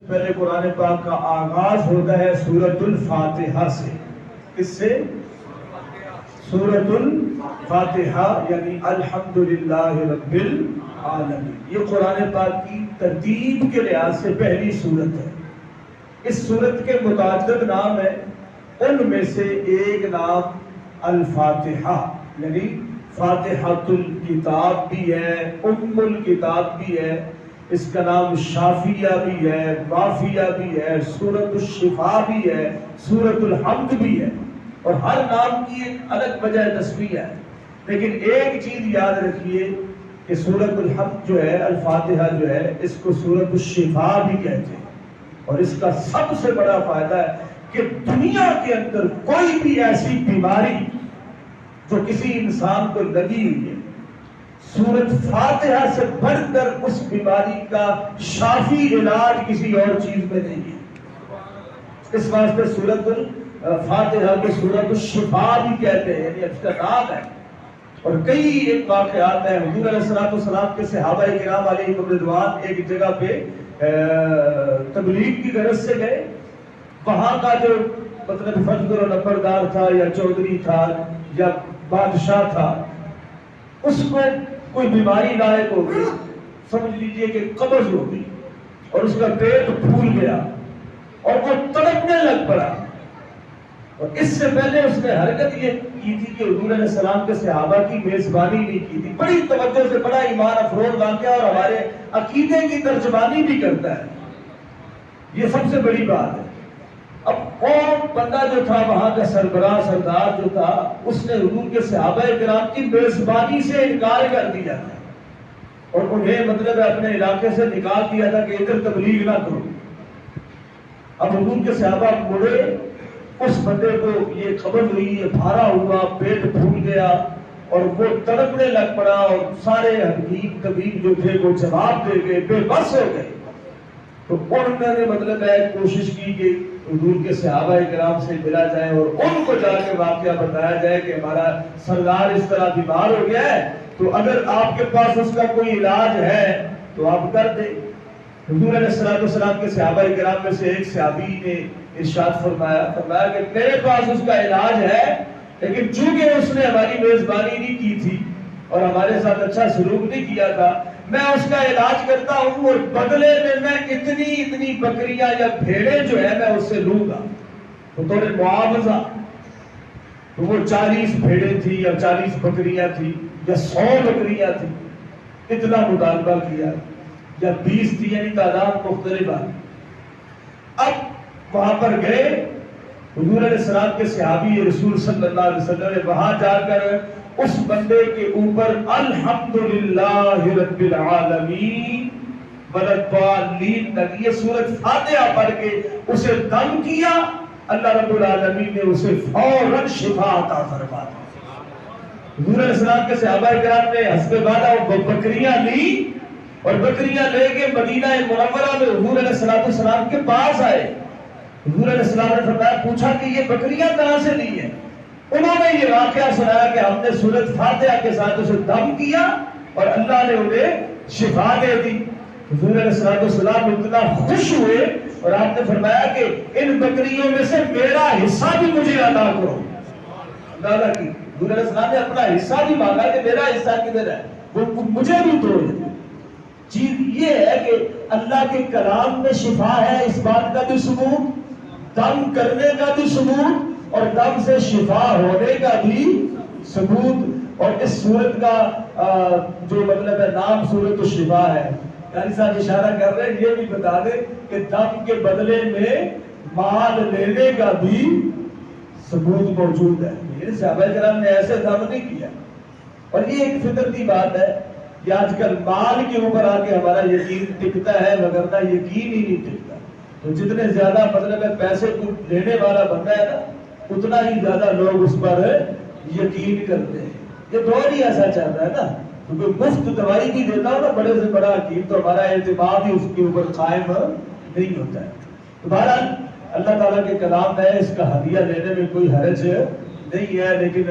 پہلے قرآن پاک کا آغاز ہوتا ہے سورۃ الفاتحہ سے. کس سے؟ سورۃ الفاتحہ یعنی الحمدللہ رب العالمین. یہ قرآن پاک کی ترتیب کے لحاظ سے پہلی سورت ہے. اس سورت کے متعدد نام ہیں، ان میں سے ایک نام الفاتحہ یعنی فاتحۃ الکتاب بھی ہے، ام الکتاب بھی ہے، اس کا نام شافیہ بھی ہے، وافیہ بھی ہے، سورۃ الشفاء بھی ہے، سورۃ الحمد بھی ہے، اور ہر نام کی ایک الگ وجہ تسمیہ ہے. لیکن ایک چیز یاد رکھیے کہ سورۃ الحمد جو ہے، الفاتحہ جو ہے، اس کو سورۃ الشفاء بھی کہتے ہیں. اور اس کا سب سے بڑا فائدہ ہے کہ دنیا کے اندر کوئی بھی ایسی بیماری جو کسی انسان کو لگی ہوئی ہے، سورۃ فاتحہ سے بڑھ کر اس بیماری کا شافی علاج کسی اور چیز میں نہیں ہے. اس واسطے سورۃ الفاتحہ کو سورۃ الشفاء بھی کہتے ہیں، یعنی اس کا نام ہے. اور کئی ایک واقعات ہیں. حضور علیہ السلام کے صحابہ کرام علیہم رضوان ایک جگہ پہ تبلیغ کی غرض سے گئے. وہاں کا جو مطلب فرض کرو نمبردار تھا یا چودھری تھا یا بادشاہ تھا، اس کو کوئی بیماری لاحق ہو گئی، سمجھ لیجئے کہ قبض ہو گئی اور اس کا پیٹ پھول گیا اور وہ تڑپنے لگ پڑا. اور اس سے پہلے اس نے حرکت یہ کی تھی کہ حضور علیہ السلام کے صحابہ کی میزبانی نہیں کی تھی. بڑی توجہ سے، بڑا ایمان افروز واقعہ اور ہمارے عقیدے کی ترجمانی بھی کرتا ہے. یہ سب سے بڑی بات ہے. اب کون بندہ جو تھا وہاں کا سربراہ سردار جو تھا، اس نے حضور کے صحابہ کرام کی میزبانی سے انکار کر دیا تھا اور انہیں مطلب اپنے علاقے سے نکال دیا تھا کہ ادھر تبلیغ نہ کرو. اب حضور کے صحابہ مڑے، اس بندے کو یہ خبر ہوئی، یہ بھارا ہوا، پیٹ پھول گیا اور وہ تڑپنے لگ پڑا. اور سارے حکیم طبیب جو تھے وہ جواب دے گئے، بے بس ہو گئے. تو انہوں نے مطلب ہے کوشش کی کہ حضور کے صحابہ کرام سے ملا جائے اور ان کو جا کے واقعہ بتایا جائے کہ ہمارا سردار اس طرح بیمار ہو گیا ہے، تو اگر آپ کے پاس اس کا کوئی علاج ہے تو آپ کر دیں. حضور علیہ السلام کے صحابہ کرام میں سے ایک صحابی نے ارشاد فرمایا کہ میرے پاس اس کا علاج ہے، لیکن چونکہ اس نے ہماری میزبانی نہیں کی تھی اور ہمارے ساتھ اچھا سلوک نہیں کیا تھا، میں اس کا علاج کرتا ہوں اور بدلے میں اتنی بکریاں یا بھیڑیں جو ہے میں اس سے لوں گا. تو تھوڑے معاوضہ، تو وہ 40 بھیڑیں تھی یا 40 بکریاں تھی یا 100 بکریاں تھی، اتنا مطالبہ کیا، یا 20 تھی، یعنی تعداد مختلف آئی. اب وہاں پر گئے حضور علیہ السلام کے صحابی رسول صلی اللہ علیہ وسلم نے وہاں جا کر اس بندے کے اوپر الحمدللہ رب العالمین والضالین تک یہ سورۃ فاتحہ پڑھ کے اسے دم کیا. اللہ رب العالمین نے اسے فوراً شفا عطا فرما دی. حضور علیہ السلام کے صحابہ کرام نے حسب وعدہ بکریاں لی اور بکریاں لے کے مدینہ منورہ میں حضور علیہ السلام کے پاس آئے. حضور علیہ السلام نے فرمایا، پوچھا کہ یہ بکریاں کہاں سے لی ہیں؟ انہوں نے یہ واقعہ سنایا کہ ہم نے سورۃ فاتحہ کے ساتھ اسے دم کیا اور اللہ نے انہیں شفا دے دی. حضور علیہ السلام اتنا خوش ہوئے اور آپ نے فرمایا کہ ان بکریوں میں سے میرا حصہ بھی مجھے عطا کرو. اللہ کی حضور علیہ السلام نے اپنا حصہ بھی مانگا کہ میرا حصہ کدھر ہے، وہ مجھے بھی دو. چیز یہ ہے کہ اللہ کے کلام میں شفا ہے، اس بات کا بھی ثبوت، دم کرنے کا بھی ثبوت اور دم سے شفا ہونے کا بھی ثبوت. اور اس سورت کا جو مطلب ہے نام سورۃ الشفا ہے. قاری صاحب اشارہ کر رہے ہیں، یہ بھی بتا دیں کہ دم کے بدلے میں مال لینے کا بھی ثبوت موجود ہے. یہ صحابہ کرام نے ایسے دم نہیں کیا. اور یہ ایک فطرتی بات ہے کہ آج کل مال کے اوپر آ کے ہمارا یقین ٹکتا ہے، وگرنہ یقین ہی نہیں ٹکتا. تو جتنے زیادہ مطلب ہے پیسے کو لینے والا بنتا ہے نا، اتنا ہی زیادہ لوگ اس پر یقین کرتے ہیں. یہ دور ہی ایسا چلتا ہے نا، کیونکہ مفت دوائی بھی دیتا ہوں نا بڑے سے بڑا حکیم، تو ہمارا اعتماد ہی اس کے اوپر قائم نہیں ہوتا ہے. تو بہرحال اللہ تعالیٰ کے کلام ہے، اس کا ہدیہ لینے میں کوئی حرج نہیں ہے. لیکن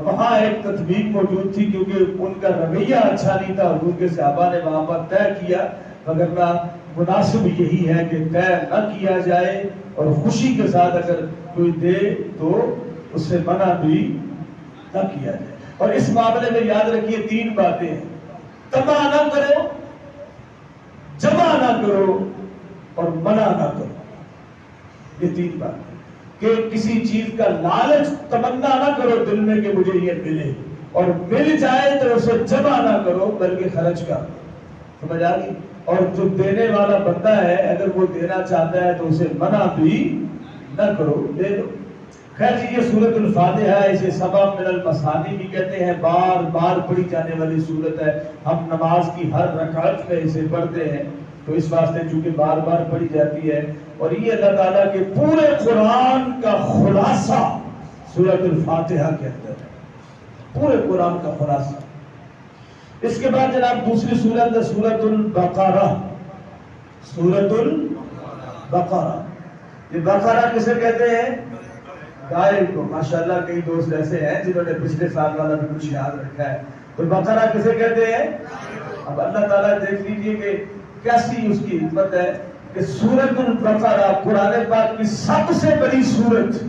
وہاں ایک تطبیق موجود تھی کیونکہ ان کا رویہ اچھا نہیں تھا. حضور کے صحابہ نے وہاں پر طے کیا، وگرنہ مناسب یہی ہے کہ طے نہ کیا جائے اور خوشی کے ساتھ اگر کوئی دے تو اس سے منع بھی نہ کیا جائے. اور اس معاملے میں یاد رکھیے 3 باتیں ہیں. طمع نہ کرو، جمع نہ کرو اور منع نہ کرو. یہ 3 باتیں کہ کسی چیز کا لالچ تمنا نہ کرو دل میں کہ مجھے یہ ملے، اور مل جائے تو اسے جمع نہ کرو بلکہ خرچ کرو. سمجھ آ گئی؟ اور جو دینے والا بندہ ہے اگر وہ دینا چاہتا ہے تو اسے منع بھی نہ کرو، دے دو. خیر جی، یہ سورۃ الفاتحہ اسے سبع من المثانی بھی کہتے ہیں، بار بار پڑھی جانے والی سورت ہے. ہم نماز کی ہر رکعت میں اسے پڑھتے ہیں تو اس واسطے چونکہ بار بار پڑھی جاتی ہے. اور یہ اللہ تعالیٰ کے پورے قرآن کا خلاصہ سورۃ الفاتحہ کے اندر ہے، پورے قرآن کا خلاصہ. اس کے بعد جناب دوسری سورت ہے سورۃ البقرہ. سورۃ البقرہ، یہ بقرہ کسے کہتے ہیں؟ گائے کو. ماشاءاللہ کئی دوست ایسے ہیں جنہوں نے پچھلے سال والا بھی کچھ یاد رکھا ہے. تو بقرہ کسے کہتے ہیں؟ اب اللہ تعالیٰ دیکھ لیجئے کہ کیسی اس کی حکمت ہے کہ سورۃ البقرہ قرآن پاک کی سب سے بڑی سورت،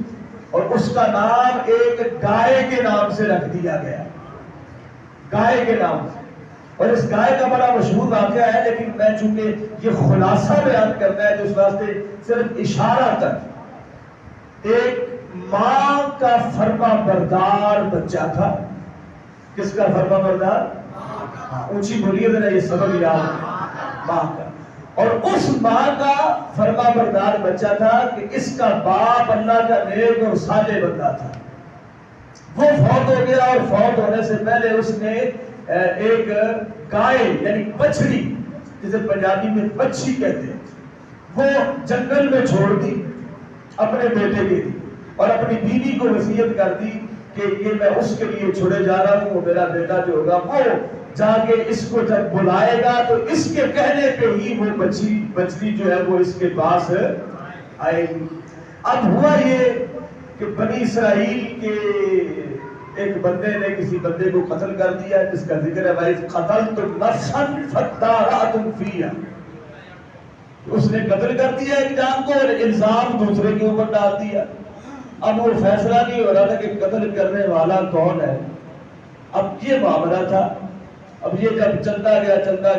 اور اس کا نام ایک گائے کے نام سے رکھ دیا گیا، گائے کے نام سے. اور اس گائے کا بڑا مشہور واقعہ ہے، لیکن میں چونکہ یہ خلاصہ بیان کرنا ہے تو اس واسطے صرف اشارہ تک. ایک ماں کا فرما بردار بچہ تھا. کس کا فرما بردار؟ اونچی بولیے ذرا، یہ سبق یاد ہے. ماں کا. اور اس ماں کا فرما بردار بچہ تھا کہ اس کا باپ اللہ کا نیک اور صالح بندہ تھا. وہ فوت ہو گیا، اور فوت ہونے سے پہلے اس نے ایک گائے یعنی بچڑی، جسے پنجابی میں بچھی کہتے ہیں، وہ جنگل میں چھوڑ دی اپنے بیٹے کے لیے، اور اپنی بیوی کو وصیت کر دی کہ یہ میں اس کے لیے چھوڑے جا رہا ہوں. میرا بیٹا جو ہوگا وہ جا کے اس کو جب بلائے گا تو اس کے کہنے پہ ہی وہ بچڑی جو ہے وہ اس کے پاس آئے گی. اب ہوا یہ کہ بنی اسرائیل کے ایک بندے نے کسی بندے کو قتل کر دیا، جس کا ذکر ہے بھائی قتلتم نفسا فادارأتم فیہا. اس نے قتل کر دیا ایک جان کو اور الزام دوسرے کے اوپر ڈال دیا. اب وہ فیصلہ نہیں ہو رہا تھا کہ قتل کرنے والا کون ہے. اب یہ معاملہ تھا. اب یہ جب چلتا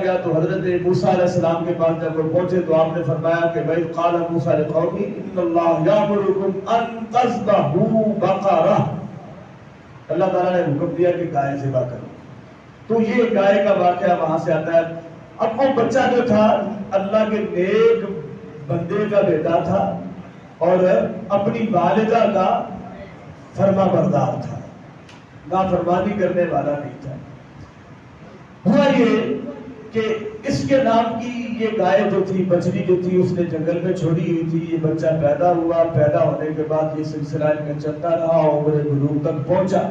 گیا تو حضرت موسیٰ علیہ السلام کے پاس جب وہ پہنچے تو آپ نے فرمایا کہ بھائی قال موسیٰ لقومہ ان اللہ یامرکم ان تذبحوا بقرہ. اللہ تعالیٰ نے حکم دیا کہ گائے ذبح کرو. تو یہ گائے کا واقعہ وہاں سے آتا ہے. اب وہ بچہ جو تھا اللہ کے نیک بندے کا بیٹا تھا اور اپنی والدہ کا فرما بردار تھا، نافرمانی کرنے والا نہیں تھا. ہوا یہ کہ اس کے نام کی یہ گائے جو تھی، بچڑی جو تھی، اس نے جنگل میں چھوڑی ہوئی تھی. یہ بچہ پیدا ہوا، پیدا ہونے کے بعد یہ سلسلہ ان میں چلتا رہا، عمر بلوغ تک پہنچا.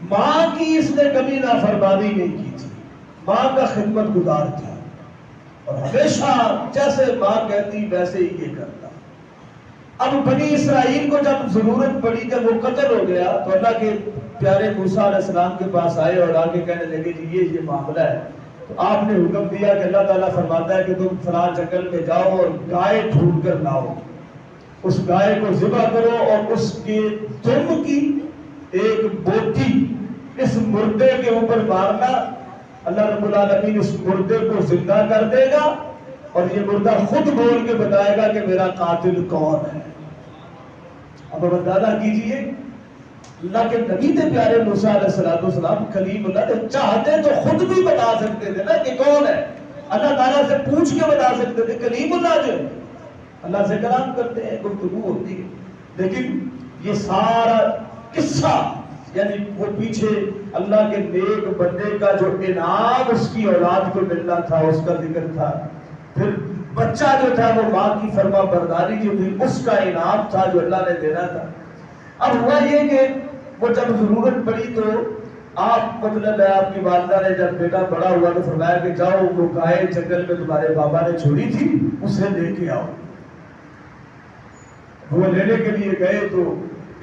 ماں کی اس نے کبھی نافرمانی نہیں کی تھی، ماں کا خدمت گزار تھا اور ہمیشہ جیسے ماں کہتی ویسے ہی یہ کرتا. اب بنی اسرائیل کو جب ضرورت پڑی، جب وہ قتل ہو گیا تو اللہ کے پیارے موسیٰ علیہ السلام کے پاس آئے اور آگے کہنے لگے کہ یہ معاملہ ہے. تو آپ نے حکم دیا کہ اللہ تعالیٰ فرماتا ہے کہ تم فلاں جنگل میں جاؤ اور گائے ڈھونڈ کر لاؤ، اس گائے کو ذبح کرو اور اس کے دم کی ایک بوٹی اس مردے کے اوپر مارنا. اللہ رب العالمین اس مردے کو زندہ کر دے گا اور یہ مردہ خود بول کے بتائے گا کہ میرا قاتل کون ہے. اب اندازہ کیجئے اللہ کے نبی تھے پیارے موسیٰ علیہ السلام، کلیم اللہ تھے، چاہتے تو خود بھی بتا سکتے تھے نا کہ کون ہے. اللہ تعالیٰ سے پوچھ کے بتا سکتے تھے. کلیم اللہ جو اللہ سے کلام کرتے ہیں، گفتگو ہوتی ہے. لیکن یہ سارا قصہ یعنی وہ پیچھے اللہ کے نیک بندے کا جو انعام اس کی اولاد کو ملنا تھا اس کا ذکر تھا. پھر بچہ جو تھا وہ ماں کی فرما برداری جو تھی اس کا انعام تھا جو اللہ نے دینا تھا. اب ہوا یہ کہ وہ جب ضرورت پڑی تو آپ مطلب ہے آپ کی والدہ نے جب بیٹا بڑا ہوا تو فرمایا کہ جاؤ وہ گائے جنگل میں تمہارے بابا نے چھوڑی تھی اسے لے کے آؤ. وہ لینے کے لیے گئے تو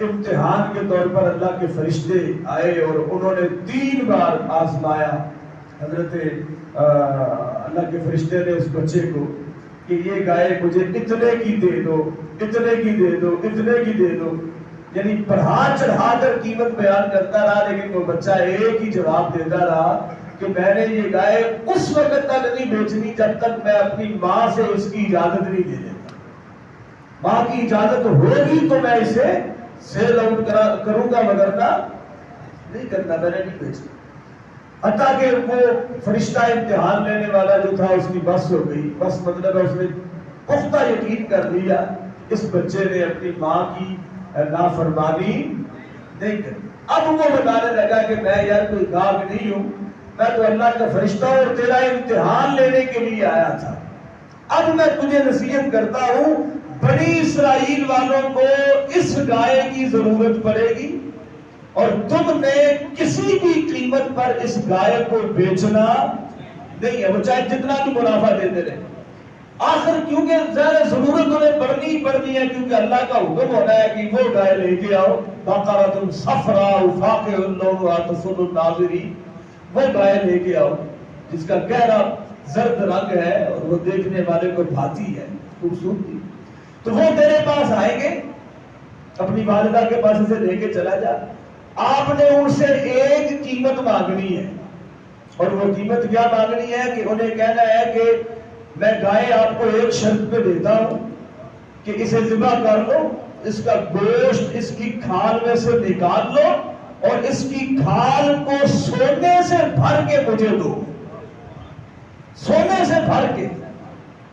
امتحان کے طور پر اللہ کے فرشتے آئے اور انہوں نے 3 بار آزمایا. حضرت اللہ کے فرشتے نے اس بچے کو کہ یہ گائے مجھے اتنے کی دے دو، اتنے کی دے دو، اتنے کی دے دو، یعنی بڑھا چڑھا کر قیمت بیان کرتا رہا، لیکن وہ بچہ ایک ہی جواب دیتا رہا کہ میں نے یہ گائے اس وقت تک نہیں بیچنی جب تک میں اپنی ماں سے اس کی اجازت نہیں دے دیتا، ماں کی اجازت ہوگی تو میں اسے سیل آؤٹ کروں گا، مگر نہ نہیں کرنا، میں نے نہیں بیچنا۔ حتیٰ کہ وہ فرشتہ امتحان لینے والا جو تھا اس کی بس ہو گئی، بس مطلب ہے اس نے پختہ یقین کر لیا اس بچے نے اپنی ماں کی نافرمانی نہیں کری۔ اب وہ بتانے لگا کہ میں یار کوئی گاہک نہیں ہوں، میں تو اللہ کا فرشتہ اور تیرا امتحان لینے کے لیے آیا تھا۔ اب میں تجھے نصیحت کرتا ہوں، بنی اسرائیل والوں کو اس گائے کی ضرورت پڑے گی اور تم نے کسی بھی قیمت پر اس گائے کو بیچنا نہیں ہے، وہ چاہے جتنا بھی منافع دیتے رہے۔ آخر کیونکہ ظاہر ضرورت انہیں پڑنی ہی پڑنی ہے، کیونکہ اللہ کا حکم ہونا ہے کہ وہ گائے لے کے آؤ، بقرۃ صفراء فاقع لونھا تسر الناظرین، وہ گائے لے کے آؤ جس کا گہرا زرد رنگ ہے اور وہ دیکھنے والے کو بھاتی ہے، خوبصورتی، تو وہ تیرے پاس آئیں گے، اپنی والدہ کے پاس اسے لے کے چلا جا، آپ نے ان سے ایک قیمت مانگنی ہے، اور وہ قیمت کیا مانگنی ہے کہ انہیں کہنا ہے کہ میں گائے آپ کو ایک شرط پہ دیتا ہوں کہ اسے ذبح کر لو، اس کا گوشت اس کی کھال میں سے نکال لو اور اس کی کھال کو سونے سے بھر کے مجھے دو، سونے سے بھر کے،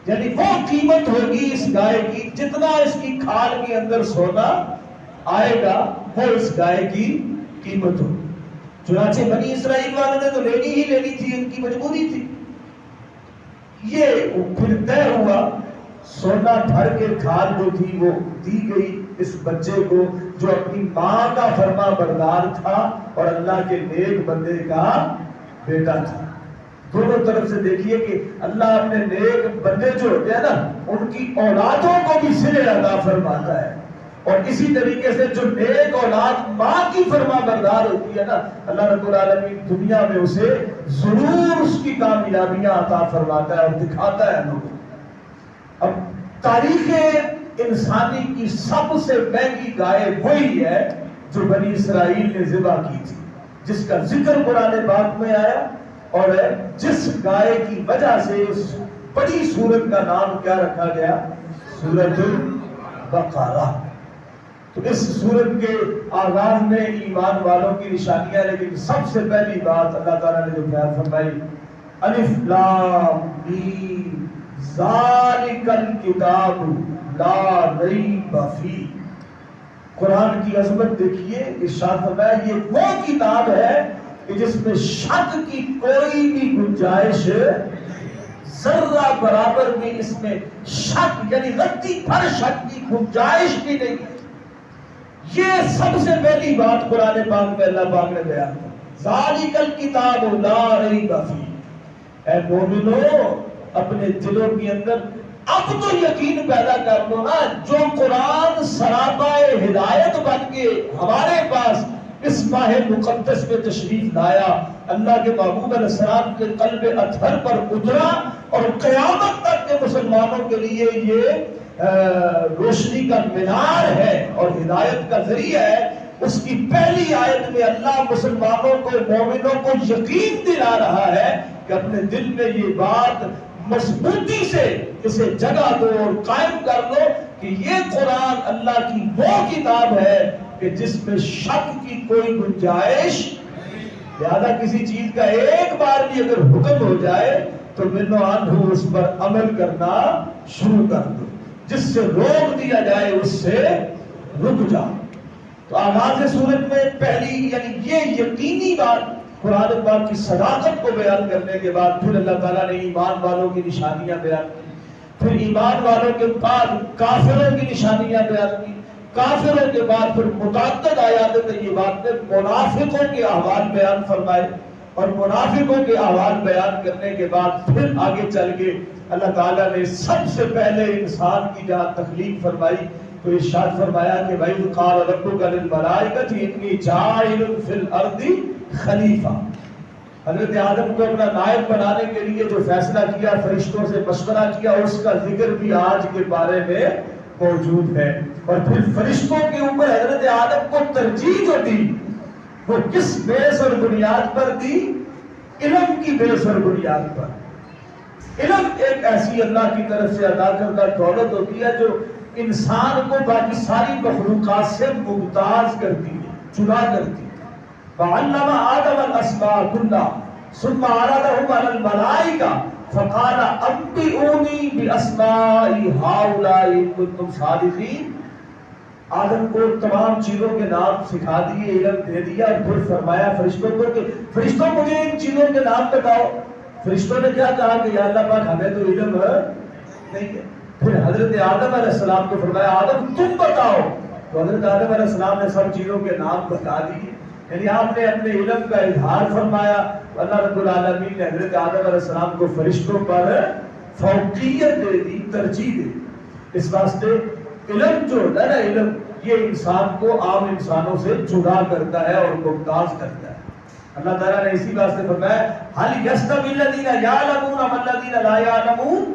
یعنی وہ قیمت ہوگی اس گائے کی جتنا اس کی کھال کے اندر سونا آئے گا، وہ اس گائے کی قیمت ہوگی۔ چنانچہ بنی اسرائیل والوں نے تو لینی ہی لینی تھی، ان کی مجبوری تھی۔ یہ پھر طے ہوا، سونا بھر کے کھال جو تھی وہ دی گئی اس بچے کو جو اپنی ماں کا فرما بردار تھا اور اللہ کے نیک بندے کا بیٹا تھا۔ دونوں طرف سے دیکھیے کہ اللہ اپنے نیک بندے جو ہوتے ہیں نا ان کی اولادوں کو بھی صلہ عطا فرماتا ہے، اور اسی طریقے سے جو نیک اولاد ماں کی فرما بردار ہوتی ہے نا، اللہ رب العالمین دنیا میں اسے ضرور اس کی کامیابیاں عطا فرماتا ہے اور دکھاتا ہے لوگوں۔ اب تاریخ انسانی کی سب سے مہنگی گائے وہی ہے جو بنی اسرائیل نے ذبح کی تھی، جس کا ذکر قرآن پاک میں آیا، اور جس گائے کی وجہ سے اس بڑی سورت کا نام کیا رکھا گیا؟ سورۃ البقرہ۔ تو اس سورت کے آغاز میں ایمان والوں کی نشانیاں، لیکن سب سے پہلی بات اللہ تعالیٰ نے جو بیان فرمائی، الف لام میم ذالک الکتاب لا ریب فیہ۔ قرآن کی عظمت دیکھیے، ارشاد فرمایا یہ وہ کتاب ہے کہ جس میں شک کی کوئی بھی گنجائش، ذرہ برابر بھی اس میں شک یعنی رتی بھر شک کی گنجائش بھی نہیں ہے۔ یہ سب سے پہلی بات قرآن پاک میں اللہ پاک نے بیان کی، ذالک الکتاب لا ریب فیہ۔ اے مومنو، اپنے دلوں کے اندر اب تو یقین پیدا کر لو نا، جو قرآن سراپا ہدایت بن کے ہمارے پاس اس ماہ مقدس میں تشریف لایا، اللہ کے محبوب علیہ السلام کے قلب اطہر پر اترا، اور قیامت تک کے مسلمانوں کے لیے یہ روشنی کا مینار ہے اور ہدایت کا ذریعہ ہے۔ اس کی پہلی آیت میں اللہ مسلمانوں کو، مومنوں کو یقین دلا رہا ہے کہ اپنے دل میں یہ بات مضبوطی سے اسے جگہ دو اور قائم کر دو کہ یہ قرآن اللہ کی وہ کتاب ہے کہ جس میں شک کی کوئی گنجائش، لہذا کسی چیز کا ایک بار بھی اگر حکم ہو جائے تو منو عنہ اس پر عمل کرنا شروع کر دو، جس سے روک دیا جائے اس سے رک جاؤ۔ تو آغاز سورت میں پہلی یعنی یہ یقینی بات قرآن پاک کی صداقت کو بیان کرنے کے بعد پھر اللہ تعالیٰ نے ایمان والوں کی نشانیاں بیان کی، پھر ایمان والوں کے بعد کافروں کی نشانیاں بیان کی، کافروں کے بعد پھر متعدد آیات طیبات میں منافقوں کے احوال بیان فرمائے، اور منافقوں کے احوال بیان کرنے کے بعد پھر آگے چل کے اللہ تعالیٰ نے سب سے پہلے انسان کی جہاں تخلیق فرمائی تو ارشاد فرمایا کہ وَإِذْ قَالَ رَبُّكَ لِلْمَلَائِكَةِ إِنِّي جَاعِلٌ فِي الْأَرْضِ خلیفہ۔ حضرت آدم کو اپنا نائب بنانے کے لیے جو فیصلہ کیا، فرشتوں سے مشورہ کیا، اس کا ذکر بھی آج کے بارے میں موجود ہے۔ اور پھر فرشتوں کے اوپر حضرت آدم کو ترجیح جو دی وہ کس بیس اور بنیاد پر دی؟ علم کی بیس اور بنیاد پر۔ علم ایک ایسی اللہ کی طرف سے عطا کردہ دولت ہوتی ہے جو انسان کو باقی ساری مخلوقات سے ممتاز کرتی ہے، جدا کرتی ہے۔ وَعَلَّمَ آدَمَ الْأَسْمَاءَ كُلَّهَا ثُمَّ عَرَضَهُمْ عَلَى الْمَلَائِكَةِ فَقَالَ أَنبِئُونِي بِأَسْمَاءِ هَؤُلَاءِ إِن كُنتُمْ صَادِقِينَ۔ آدم کو تمام چیزوں کے نام سکھا دیے، علم دے دیا، اور پھر فرمایا فرشتوں کو کہ فرشتوں مجھے ان چیزوں کے نام بتاؤ۔ فرشتوں نے کیا کہا کہ یا اللہ پاک ہمیں تو علم نہیں ہے۔ پھر حضرت آدم علیہ السلام کو فرمایا آدم تم بتاؤ، تو حضرت آدم علیہ السلام نے سب چیزوں کے نام بتا دیے۔ یعنی آپ نے اپنے علم کا اظہار فرمایا۔ اللہ رب العالمین نے حضرت آدم علیہ السلام کو فرشتوں پر فوقیت دے دی، ترجیح دے دی۔ اس واسطے علم جو ہے نا، علم یہ انسان کو عام انسانوں سے جدا کرتا ہے اور ممتاز کرتا ہے۔ اللہ تعالیٰ نے اسی واسطے فرمایا هل يستوي الذين يعلمون والذين لا يعلمون،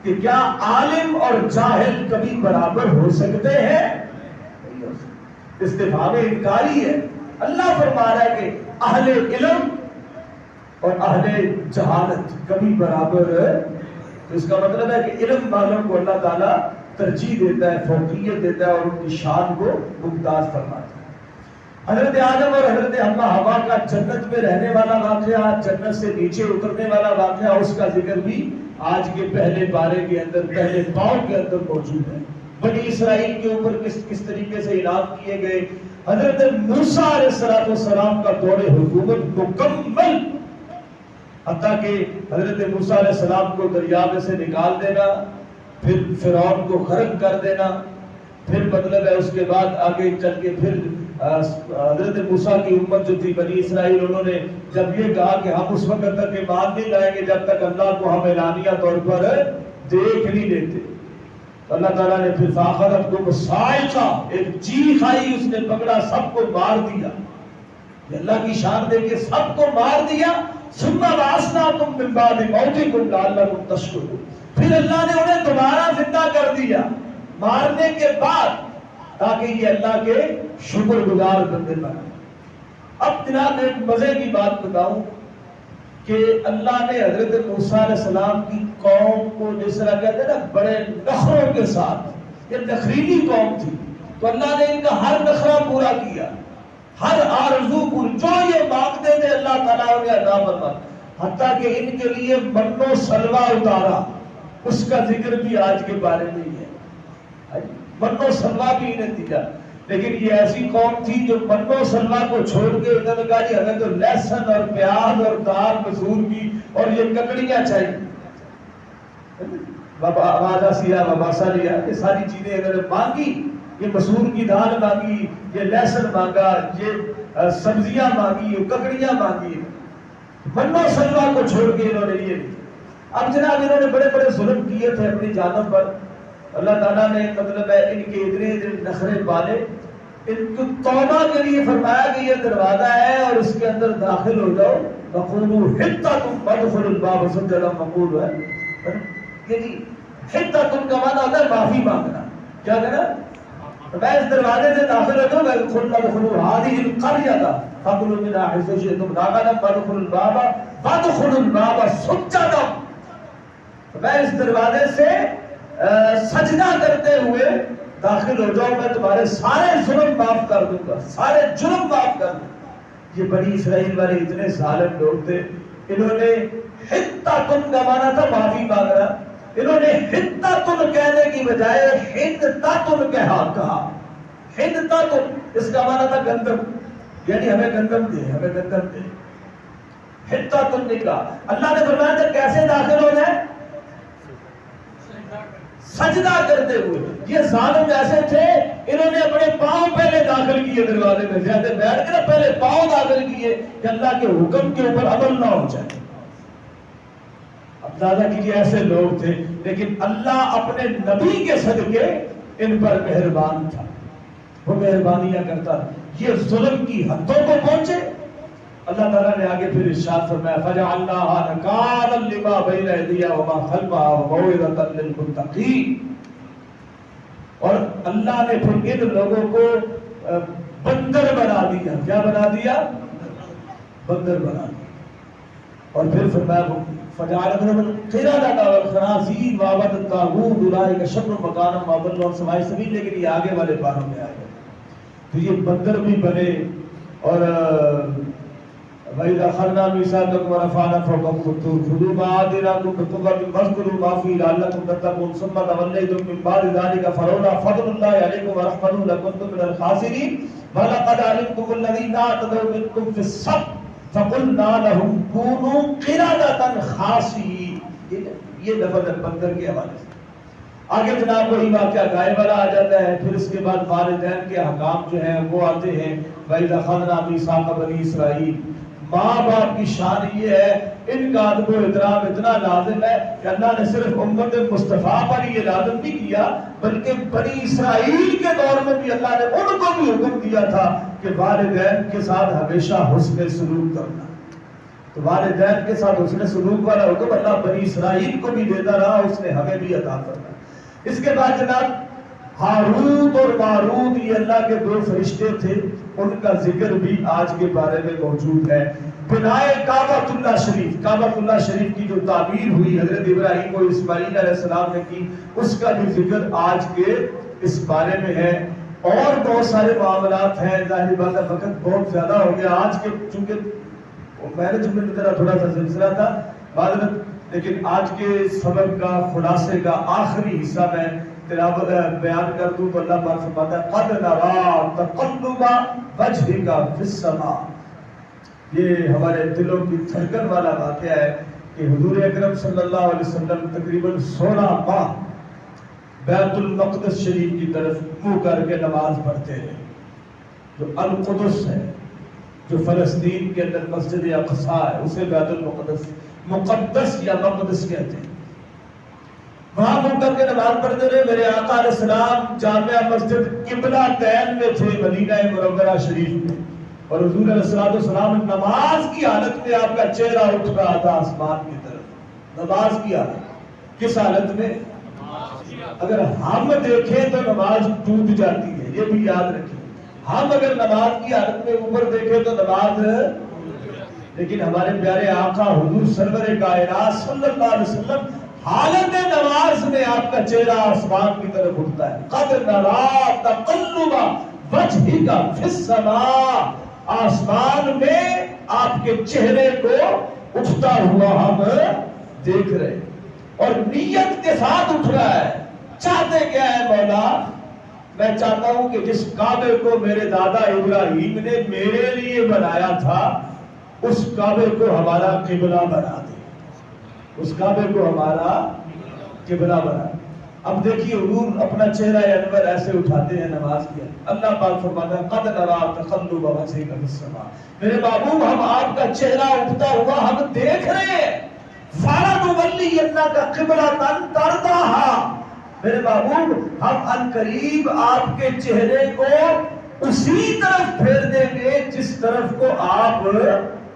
کہ کیا عالم اور جاہل کبھی برابر ہو سکتے ہیں؟ استفہام انکاری ہے۔ اللہ فرما رہا ہے کہ اہل علم اور اہل جہالت کبھی برابر ہے۔ اس کا مطلب ہے کہ علم والوں کو اللہ تعالیٰ ترجیح دیتا ہے، فوقیت دیتا ہے اور ان کی شان کو ممتاز فرماتا ہے۔ حضرت آدم اور حضرت حوا کا جنت میں رہنے والا واقعہ، جنت سے نیچے اترنے والا واقعہ، اس کا ذکر بھی آج کے پہلے پارے کے اندر، پہلے پاؤں کے اندر موجود ہے۔ بنی اسرائیل کے اوپر کس طریقے سے انعام کیے گئے۔ حضرت موسیٰ علیہ السلام کا دور حکومت مکمل، حتیٰ کہ حضرت موسیٰ علیہ السلام کو دریا میں سے نکال دینا، پھر فرعون کو غرق کر دینا، پھر مطلب ہے اس کے بعد آگے چل کے پھر حضرت موسیٰ کی امت جو تھی بنی اسرائیل، انہوں نے جب یہ کہا کہ ہم اس وقت تک ایمان نہیں لائیں گے جب تک اللہ کو ہم اعلانیہ طور پر دیکھ نہیں لیتے، اللہ تعالیٰ نے پھر فَأَخَذَتْهُمُ الصَّاعِقَةُ، ایک چیخ آئی، اس نے پکڑا، سب کو مار دیا۔ اللہ کی شان دے کے سب کو مار دیا۔ ثُمَّ بَعَثْنَاكُم مِّن بَعْدِ مَوْتِكُمْ لَعَلَّكُمْ تَشْكُرُونَ، پھر اللہ نے انہیں دوبارہ زندہ کر دیا مارنے کے بعد، تاکہ یہ اللہ کے شکر گزار بندے بنائیں۔ اب جناب ایک مزے کی بات بتاؤں کہ اللہ نے حضرت موسیٰ علیہ السلام کی قوم کو جس طرح کہتے ہیں نا بڑے نخروں کے ساتھ، یہ نخریلی قوم تھی، تو اللہ نے ان کا ہر نخرہ پورا کیا، ہر آرزو پوری، جو یہ مانگتے تھے اللہ تعالیٰ انہیں عطا فرمایا، حتیٰ کہ ان کے لیے من و سلوہ اتارا، اس کا ذکر بھی آج کے بارے میں ہی ہے۔ من و سلوہ بھی انہیں دیا، لیکن یہ ایسی قوم تھی جو من و سلوہ کو چھوڑ کے انہوں نے کہا جی ہمیں تو لہسن اور پیاز اور دال مسور کی اور یہ ککڑیاں چاہیے، آوازہ سیا وباسا لیا، یہ ساری چیزیں انہوں نے مانگی، یہ مسور کی دال مانگی، یہ لہسن مانگا، یہ سبزیاں مانگی، یہ ککڑیاں مانگی، من و سلوہ کو چھوڑ کے انہوں نے یہ۔ اب جناب انہوں نے بڑے بڑے ظلم کیے تھے اپنی جانوں پر، اللہ تعالیٰ نے مطلب ہے ان کے اتنے نخرے پالے، ان کو توبہ کے لیے فرمایا کہ یہ دروازہ ہے اور اس کے اندر داخل ہو جاؤ، وَقُولُوا حِطَّةٌ فَادْخُلُوا الْبَابَ سُجَّدًا مَقُولُ ہے، یعنی حِطَّةٌ کا معنی ہوتا ہے معافی مانگنا، کیا کہنا؟ میں اس دروازے سے داخل ہو جاؤں، وَادْخُلُوا هَٰذِهِ الْقَرْيَةَ فَكُلُوا مِنْهَا حَيْثُ شِئْتُمْ رَغَدًا وَادْخُلُوا الْبَابَ سُجَّدًا، میں اس دروازے سے سجدہ کرتے ہوئے داخل ہو جاؤ، میں تمہارے سارے ظلم معاف کر دوں گا، سارے جرم معاف کر دوں گا۔ یہ بنی اسرائیل والے اتنے ظالم لوگ تھے، انہوں نے حِطَّةٌ کا معنی تھا معافی مانگنا، انہوں نے حِطَّةٌ کہنے کی بجائے حِنْطَةٌ کہا۔ حِنْطَةٌ اس کا معنی تھا گندم، یعنی ہمیں گندم دے، ہمیں گندم دے۔ حِطَّةٌ نے کہا، اللہ نے فرمایا تھا کیسے داخل ہو جائے؟ سجدہ کرتے ہوئے۔ یہ ظالم ایسے تھے، انہوں نے اپنے پاؤں پہلے داخل کیے دروازے میں، زیادہ بیٹھ کے پہلے پاؤں داخل کیے کہ اللہ کے حکم کے اوپر عمل نہ ہو جائے۔ اندازہ کیجیے ایسے لوگ تھے، لیکن اللہ اپنے نبی کے صدقے ان پر مہربان تھا، وہ مہربانیاں کرتا۔ یہ ظلم کی حدوں کو پہنچے، اللہ تعالیٰ نے آگے پھر ارشاد فرمایا فَجَعَلْنَاهَا نَكَالًا لِمَا بَيْنَ أَيْدِيهَا وَمَا خَلْفَهَا وَمَوْعِظَةً لِلْمُتَّقِينَ. اور اللہ نے پھر ان لوگوں کو بندر بنا دیا. کیا بنا دیا؟ بندر بنا دیا. اور پھر فرمایا فَجَعَلَ الْقِرَدَةَ وَالْخَنَازِيرَ وَعَبَدَ الطَّاغُوتَ أُولَٰئِكَ شَرٌّ مَكَانًا وَأَضَلُّ عَن سَوَاءِ السَّبِيلِ. لیکن یہ آگے والے پاروں میں آئے گا. تو یہ بندر بھی بنے. اور وَإِذَا أَخَذْنَا مِيثَاقَكُمْ وَرَفَعْنَا فَوْقَكُمُ الطُّورَ خُذُوا مَا آتَيْنَاكُمْ بِقُوَّةٍ وَاذْكُرُوا مَا فِيهِ لَعَلَّكُمْ تَتَّقُونَ ثُمَّ تَوَلَّيْتُم مِّن بَعْدِ ذَلِكَ فَلَوْلَا فَضْلُ اللَّهِ عَلَيْكُمْ وَرَحْمَتُهُ لَكُنتُم مِّنَ الْخَاسِرِينَ وَلَقَدْ عَلِمْتُمُ الَّذِينَ اعْتَدَوْا مِنكُمْ فِي السَّبْتِ فَقُلْنَا لَهُمْ كُونُوا قِرَدَةً خَاسِئِينَ. یہ لفظ ہے بندر کے حوالے سے. آگے جناب وہی واقعہ گائے والا آ جاتا ہے. پھر اس کے بعد والدین کے احکام جو ہیں وہ آتے ہیں. وَإِذَا أَخَذْنَا مِيثَاقَ بَنِي إِسْرَائِيلَ. ماں باپ کی شان یہ ہے, ان کا ادب و احترام اتنا لازم ہے کہ اللہ نے صرف امت مصطفیٰ پر یہ لازم نہیں کیا بلکہ بنی اسرائیل کے دور میں بھی اللہ نے ان کو بھی حکم دیا تھا کہ والدین کے ساتھ ہمیشہ حسن سلوک کرنا. تو والدین کے ساتھ حسن سلوک والا حکم اللہ بنی اسرائیل کو بھی دیتا رہا, اس نے ہمیں بھی عطا کرنا. اس کے بعد جناب ہاروت اور ماروت یہ اللہ کے دو فرشتے تھے, ان کا ذکر بھی آج کے بارے میں موجود ہے. بنائے کعبۃ اللہ شریف, کعبۃ اللہ شریف کی جو تعمیر ہوئی حضرت ابراہیم و اسماعیل علیہ السلام نے کی, اس کا بھی ذکر آج کے اس بارے میں ہے. اور بہت سارے معاملات ہیں. ظاہر بات ہے وقت بہت زیادہ ہو گیا آج کے, چونکہ مینجمنٹ ذرا تھوڑا سا سلسلہ تھا معذرت, لیکن آج کے سبق کا خلاصے کا آخری حصہ میں تلاوت بیان کر دوں تو اللہ پاک فرماتا ہے قد نرا تقلب وجهك فی السماء. یہ ہمارے دلوں کی دھڑکن والا واقعہ ہے کہ حضور اکرم صلی اللہ علیہ وسلم تقریباً 16 ماہ بیت المقدس شریف کی طرف منہ کر کے نماز پڑھتے رہے. جو القدس ہے, جو فلسطین کے اندر مسجد اقصی ہے, اسے بیت المقدس مقدس یا مقدس کہتے ہیں. وہاں منہ کر کے نماز پڑھتے رہے. میرے آقا علیہ السلام جامع مسجد قبلہ تین میں تھے مدینہ منورہ شریف میں, اور حضور علیہ السلام نماز کی حالت میں آپ کا چہرہ اٹھ رہا تھا آسمان کی طرف. نماز کی حالت کس حالت میں؟ اگر ہم دیکھیں تو نماز ٹوٹ جاتی ہے, یہ بھی یاد رکھیں. ہم اگر نماز کی حالت میں اوپر دیکھیں تو نماز, لیکن ہمارے پیارے آقا حضور سرور کائنات صلی اللہ علیہ وسلم حالت نماز میں آپ کا چہرہ آسمان کی طرف اٹھتا ہے. قد نرا تقلب وجهك فی السماء. آسمان میں آپ کے چہرے کو اٹھتا ہوا ہم دیکھ رہے, اور نیت کے ساتھ اٹھ رہا ہے. چاہتے کیا ہے مولا؟ میں چاہتا ہوں کہ جس کعبے کو میرے دادا ابراہیم نے میرے لیے بنایا تھا اس کعبے کو ہمارا قبلہ بنا دے, اس کعبے کو ہمارا قبلہ بنا. اب دیکھیے حضور اپنا چہرہ انور ایسے اٹھاتے ہیں نماز کیا. اللہ پاک فرماتا ہے قد نرا تقلب وجهك فی السماء. میرے محبوب ہم آپ کا چہرہ اٹھتا ہوا ہم دیکھ رہے ہیں. فَلَنُوَلِّيَنَّكَ قِبْلَةً تَرْضَاهَا. میرے محبوب ہم عنقریب آپ کے چہرے کو اسی طرف پھیر دیں گے جس طرف کو آپ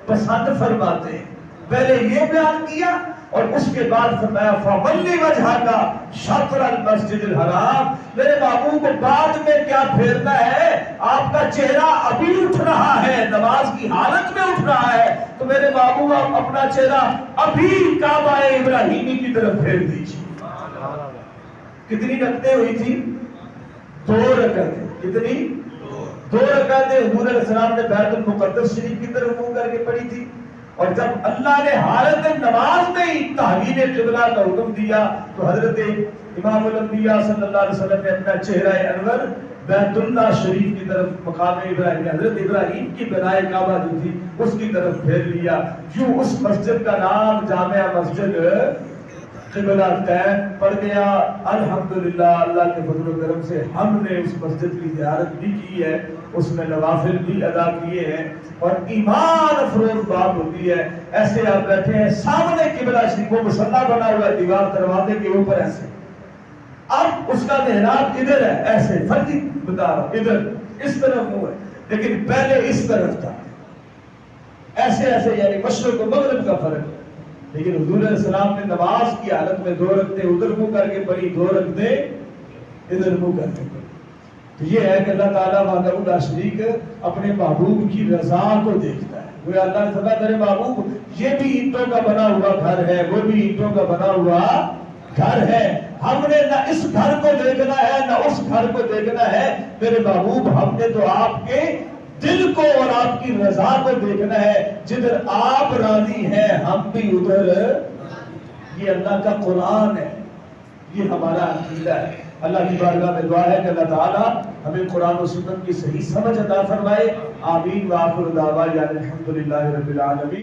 پسند فرماتے ہیں. پہلے یہ بیان کیا اور اس کے بعد فرمایا فَوَلِّ وَجْهَكَ شَطْرَ الْمَسْجِدِ الْحَرَامِ. میرے محبوب کو بعد میں کیا پھیرنا ہے؟ آپ کا چہرہ ابھی اٹھ رہا ہے, نماز کی حالت میں اٹھ رہا ہے, تو میرے محبوب آپ اپنا چہرہ ابھی کعبہ ابراہیمی کی طرف پھیر دیجیے. کتنی رکعتیں ہوئی تھی؟ 2 رکعتیں. کتنی؟ 2 رکعتیں حضور علیہ السلام نے بیت المقدس شریف کی طرف منہ کر کے پڑھی تھی. اور جب اللہ نے حالت نماز میں ہی تحویل قبلہ کا حکم دیا تو حضرت امام الانبیاء صلی اللہ علیہ وسلم نے اپنا چہرہ انور بیت اللہ شریف کی طرف مقام ابراہیم, حضرت ابراہیم کی بنائے کعبہ جو تھی اس کی طرف پھیر لیا. یوں اس مسجد کا نام جامع مسجد قبلہ تین پڑ گیا. الحمدللہ اللہ کے فضل و کرم سے ہم نے اس مسجد کی زیارت بھی کی ہے, اس میں نوافل بھی ادا کیے ہیں, اور ایمان افروز بات ہوتی ہے. ایسے آپ بیٹھے ہیں سامنے قبلہ شریف, وہ مصلی بنا ہوا ہے دیوار دروازے کے اوپر ایسے, اب اس کا محراب ادھر ہے ایسے, فرضی بتا رہا ہوں ادھر اس طرف منہ ہے, لیکن پہلے اس طرف تھا. ایسے ایسے یعنی مشرق و مغرب کا فرق ہے. لیکن حضور علیہ السلام نے نماز کی حالت میں 2 رکعتیں ادھر منہ کر کے پڑھی، 2 رکعتیں ادھر منہ کر کے پڑھی. تو یہ ہے کہ اللہ تعالیٰ وحدہ لا شریک اپنے محبوب کی رضا کو دیکھتا ہے. وہ اللہ نے فرمایا میرے محبوب یہ بھی اینٹوں کا بنا ہوا گھر ہے، وہ بھی اینٹوں کا بنا ہوا گھر ہے. ہم نے نہ اس گھر کو دیکھنا ہے نہ اس گھر کو دیکھنا ہے میرے محبوب، ہم نے تو آپ کے دل کو اور آپ کی رضا کو دیکھنا ہے. جدھر آپ راضی ہیں ہم بھی ادھر. یہ اللہ کا قرآن ہے، یہ ہمارا عقیدہ ہے. اللہ کی بارگاہ میں دعا ہے کہ اللہ تعالیٰ ہمیں قرآن و سنت کی صحیح سمجھ عطا فرمائے. آمین. وآخر دعوانا الحمدللہ رب العالمین.